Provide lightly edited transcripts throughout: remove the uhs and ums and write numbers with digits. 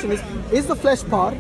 question is the flesh part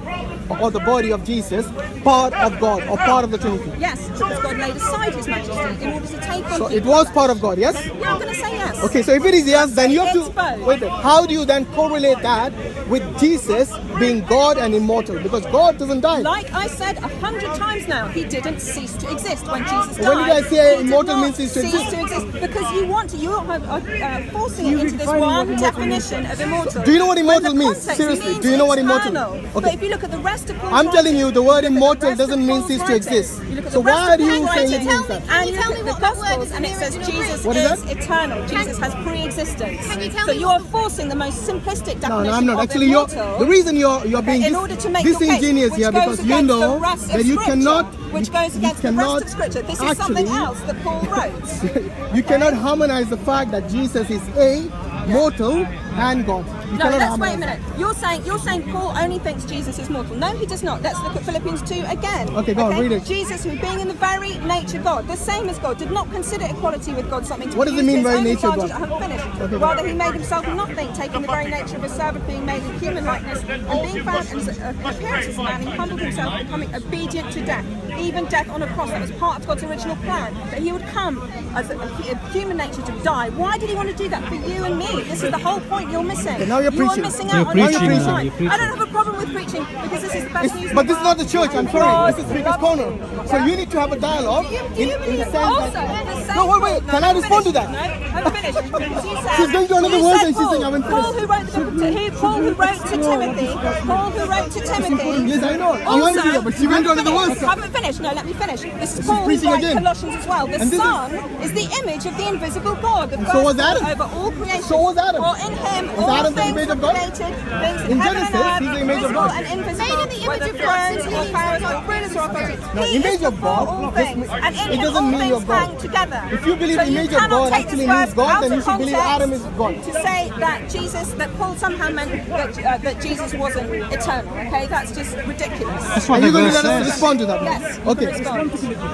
or the body of Jesus part of God or part of the Trinity? Yes, because God laid aside his majesty in order to take on So people. it was part of God, yes? Yeah, I'm going to say yes. Okay, so if it is yes, then you have It's to both. wait. How do you then correlate that with Jesus being God and immortal? Because God doesn't die. Like I said 100 times now, he didn't cease to exist when Jesus died. When did I say he immortal did not means cease to exist? Because you want to, you are forcing it into this one definition of immortal. Do you know what immortal When the means? context Seriously, means do you know what immortal eternal. means? But Okay. if you look at the rest of Paul's I'm telling writings, you, the word look at the immortal rest doesn't of mean Paul's cease to writings, exist. you look at So the rest why of do you Paul's say it writings, means that? and you Can look you at the tell me what that word Gospels is and in it the says original Jesus What is is that? eternal. Jesus has pre-existence. Can you tell So me you what are forcing the most simplistic definition No, I'm not. of Actually, immortal. the reason you're being in order to make your case, disingenuous which here goes because you against know the rest of that you Scripture, cannot, which goes you against the rest cannot of Scripture. This is something actually- else that Paul wrote. you cannot harmonize the fact that Jesus is mortal and God. You No, cannot let's wait a harmonize. minute. You're saying Paul only thinks Jesus is mortal. No, he does not. Let's look at Philippians 2 again. Okay, go on, read it. Jesus, who being in the very nature God, the same as God, did not consider equality with God something to What does be it mean, used to his very own nature advantage. God? I haven't finished. Okay, go Rather, on. he made himself nothing, taking the very nature of a servant, being made in human likeness, and being found in appearance as a man, he humbled himself, becoming obedient to death, even death on a cross. That was part of God's original plan, that he would come as a human nature to die. Why did he want to do that? For you and me. This is the whole point you're missing. Okay, now you're you preaching. are missing You're out on your preaching own now, life. you're preaching. I don't have a problem with preaching because this is the best news. But this is not the church, I'm sorry. God This is Speaker's loves Corner. you. So you need to have a dialogue Do you in the believe sense also that... the same No, wait. Paul- Can I I'm respond to finished. that? No, I'm finished. You said- She's going to another you word said and she's saying I haven't Paul finished. who wrote the book of Paul who wrote to Timothy. Paul who wrote to Timothy. Yes, I know. I'm Also, angry, but she went to another word. I haven't finished. No, let me finish. This is Paul who preaching writes again. Colossians as well. The And this is- Son is the image of the invisible God. The so was firstborn Adam. over all creation. So was Adam. For in him Was all Adam the things image were of God? created. Things In heaven and Genesis, earth, he's the image of visible God. and invisible. Made in the image whether of God thrones simply or means powers God. or rulers or authorities. No, He image is of before God, all this things, means- and in it him doesn't all mean things you're God. hang together. If you believe so image you of cannot God take actually this means verse God, out then you of should believe context Adam is God. to say that Paul somehow meant that Jesus wasn't eternal. Okay, that's just ridiculous. That's what Are the you going to verse let us says. respond to that? Yes. Okay. Respond.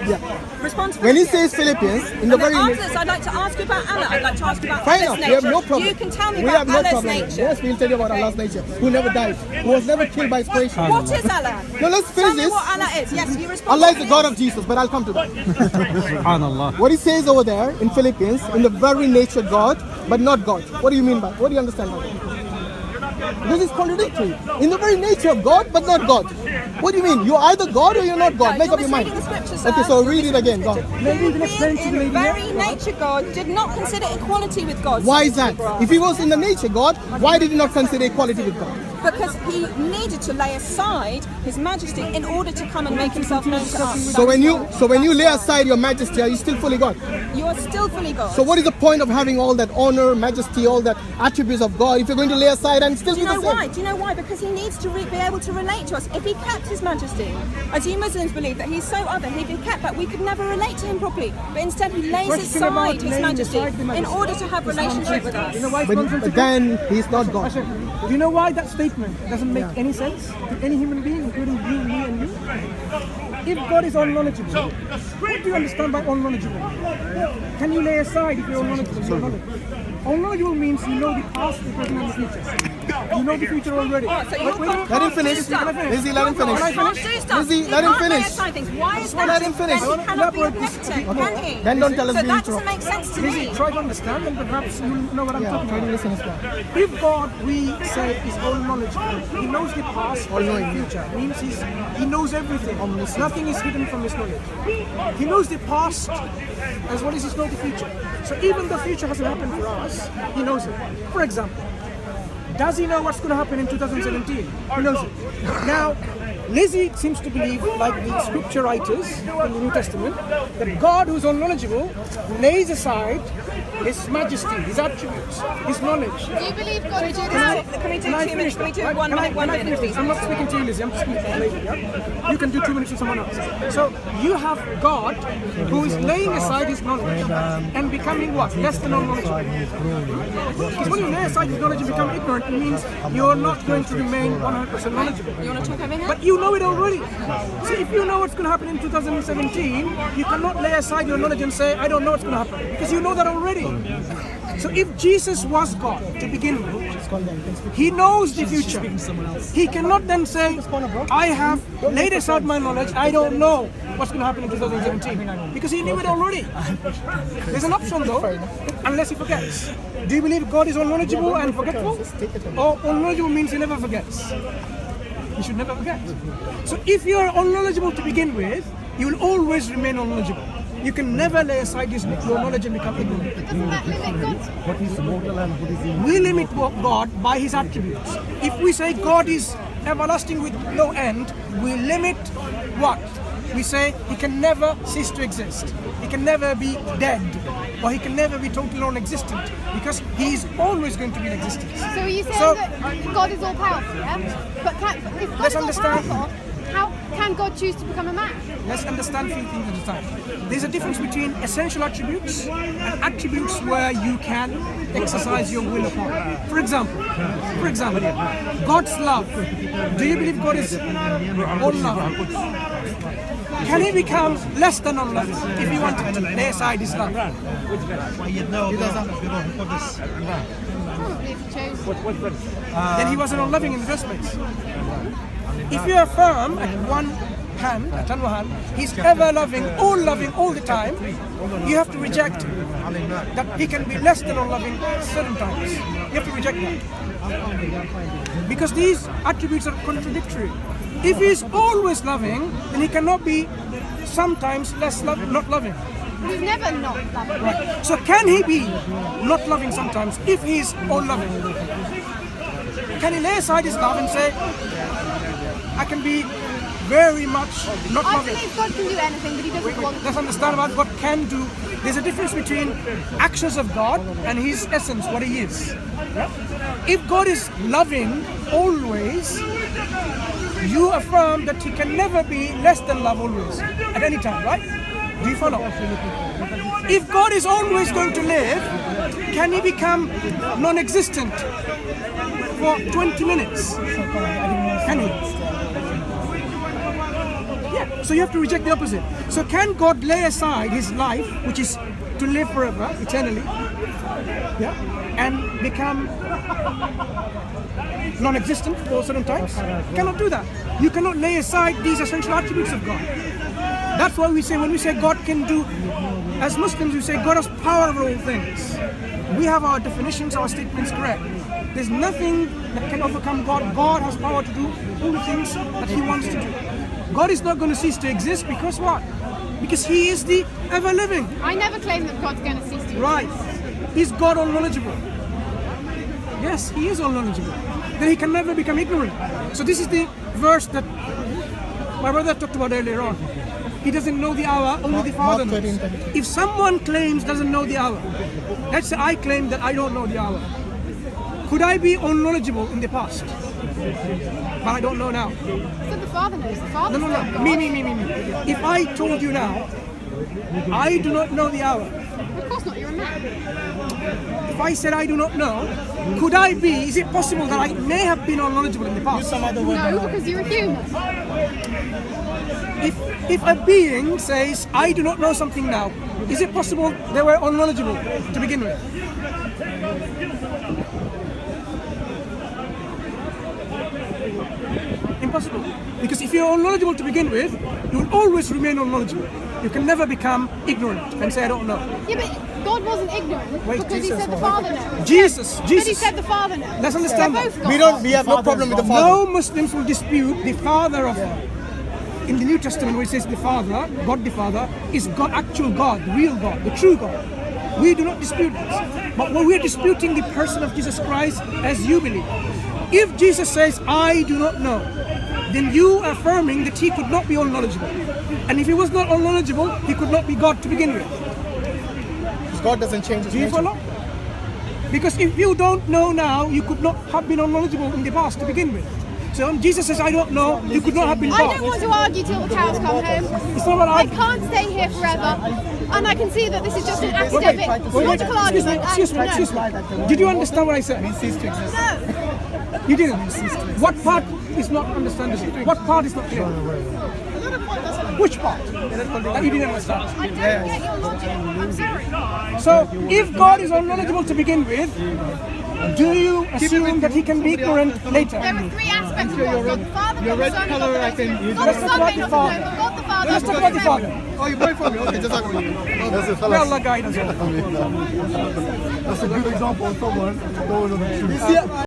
Yeah. Respond to When he Philippians. says Philippians, in the And very then after this, I'd like to ask you about Allah. I'd like to ask you about Fine Allah's enough, we nature. have no problem. You can tell me We about have no Allah's problem. nature. Yes, we'll tell you about Okay. Allah's nature, who never died, who was never killed by his creation. What is Allah? No, let's Tell finish me this. what Allah is. Yes, you respond. Allah is the God of Jesus, but I'll come to that. Subhanallah. What he says over there in Philippians, in the very nature God, but not God. What do you mean by that? What do you understand by that? This is contradictory. In the very nature of God, but not God. What do you mean? You're either God or you're not God. No, Make you're up your mind. misreading the scripture, sir. Okay, so You're read it again. Go on. Maybe you can explain to me. In very nature, God did not consider equality with God. Why is that? If he was in the nature God, why did he not consider equality with God? Because he needed to lay aside his majesty in order to come and make himself known to us. So when you lay aside your majesty, are you still fully God? You are still fully God. So what is the point of having all that honor, majesty, all that attributes of God if you're going to lay aside and still Do be you the know same? why? Do you know why? Because he needs to be able to relate to us. If he kept his majesty, as you Muslims believe that he's so other, he'd been kept that we could never relate to him properly. But instead he lays aside his majesty in order to have relationship with us. You know why it's nonsensical? But then he's not God. Do you know why that statement doesn't make any sense to any human being, including you, me, and you? If God is all knowledgeable, what do you understand by all knowledgeable? Can you lay aside if you're all knowledgeable? You're knowledgeable. All knowledgeable means you know the past, the present, and the future. You know the future already. So you can't Let him do finish. stuff. Lizzie, let him finish. You can't do stuff. Lizzie, You let him can't lay finish. aside things. Why is that? Let him finish. Then he cannot be omnipotent, can he? Then don't tell us So we that need to- doesn't make sense to Lizzie, me. try to understand and perhaps you'll know what I'm Yeah, talking try to about. listen as well. If God, we say, is all knowledgeable, He knows the past, present, and future. Means He knows everything. Nothing is hidden from His knowledge. He knows the past as well as He knows the future. So even the future hasn't happened for us, He knows it. For example, does He know what's going to happen in 2017? He knows it. Now, Lizzie seems to believe, like the scripture writers in the New Testament, that God, who's all knowledgeable, lays aside His majesty, His attributes, His knowledge. Do you believe God is all Can we do 2 minutes? Can we do Right? 1 minute, 1 Can I minute, finish please? this? I'm not speaking to you, Lizzie. I'm speaking to you later. Yeah? You can do 2 minutes to someone else. So you have God who is laying aside His knowledge and becoming what? Less than all knowledgeable. Because when you lay aside His knowledge and become ignorant, it means you're not going to remain 100% knowledgeable. You want to talk over here? But you know it already. See, if you know what's going to happen in 2017, you cannot lay aside your knowledge and say, I don't know what's going to happen. Because you know that already. So if Jesus was God to begin with, he knows the future. He cannot then say, I have laid aside my knowledge, I don't know what's going to happen in 2017. Because he knew it already. There's an option though, unless he forgets. Do you believe God is unknowledgeable and forgetful? Or unknowledgeable means he never forgets? You should never forget. So if you are unknowledgeable to begin with, you will always remain unknowledgeable. You can never lay aside your knowledge and become ignorant. Doesn't that limit God? What is mortal and what is immortal? We limit God by his attributes. If we say God is everlasting with no end, we limit what? We say he can never cease to exist. He can never be dead. Or he can never be totally non-existent. Because he is always going to be in existence. So are you saying that God is all powerful, yeah? But if God Let's is all understand. powerful, how can God choose to become a man? Let's understand a few things at a time. There's a difference between essential attributes and attributes where you can exercise your will upon. For example, God's love. Do you believe God is all love? Can he become less than unloving if he wanted to lay aside his love? Probably if he chose. Then he wasn't unloving in the first place. If you affirm at one hand, he's ever loving all the time, you have to reject that he can be less than unloving certain times. You have to reject that. Because these attributes are contradictory. If he's always loving, then he cannot be sometimes not loving. But he's never not loving. Right. So can he be not loving sometimes if he's all loving? Can he lay aside his love and say, I can be very much not I loving? believe God can do anything, but he doesn't want to. Let's understand about what can do. There's a difference between actions of God and his essence, what he is. Yeah? If God is loving always, you affirm that he can never be less than love always, at any time, right? Do you follow? If God is always going to live, can he become non-existent for 20 minutes? Can he? Yeah, so you have to reject the opposite. So can God lay aside his life, which is to live forever, eternally, yeah, and become non-existent for certain times? You cannot do that. You cannot lay aside these essential attributes of God. That's why we say, when we say God can do, as Muslims we say God has power over all things. We have our definitions, our statements correct. There's nothing that can overcome God. God has power to do all the things that he wants to do. God is not going to cease to exist because what? Because he is the ever-living. I never claim that God's going to cease to. Right. Is God all-knowledgeable? Yes, he is all-knowledgeable. Then he can never become ignorant. So this is the verse that my brother talked about earlier on. He doesn't know the hour, only the Father knows. If someone claims doesn't know the hour, let's say I claim that I don't know the hour. Could I be unknowledgeable in the past? But I don't know now. So the Father knows. The Father's No. not God. Me. If I told you now, I do not know the hour. Of course not, you're a man. If I said I do not know, could I be, is it possible that I may have been unknowledgeable in the past? No, because you're a human. If a being says, I do not know something now, is it possible they were unknowledgeable to begin with? Impossible. Because if you're unknowledgeable to begin with, you will always remain unknowledgeable. You can never become ignorant and say, I don't know. Yeah, but God wasn't ignorant Wait, because Jesus he said the was. Father knows. Jesus. But he said the Father knows. Let's understand They're that. both God. We have no problem with the Father. No Muslims will dispute the Father of. In the New Testament, where it says the Father, God the Father, is God, actual God, the real God, the true God. We do not dispute this. But when we are disputing the person of Jesus Christ as you believe, if Jesus says, I do not know, then you are affirming that he could not be all knowledgeable. And if he was not all knowledgeable, he could not be God to begin with. Because God doesn't change his Do you nature. follow? Because if you don't know now, you could not have been unknowledgeable in the past to begin with. So when Jesus says, I don't know, you could not have been I God. don't want to argue till the cows come home. It's not what I can't stay here forever. And I can see that this is just an academic, logical argument. Excuse me. Did you understand what I said? He ceased to exist. No. You didn't. What part is not understandable? What part is not clear? Which part that you didn't understand? I don't get your logic. I'm sorry. So, if God is unknowledgeable to begin with, do you assume that He can be ignorant later? There are three aspects of God. God the Father, your God the red Son, colour, God I the can Holy use Spirit. God the Son may not know, but God the Father. Let's talk about the Father. Oh, you pray for me? Okay, just May Allah guide us all. That's a good example of someone going on the truth.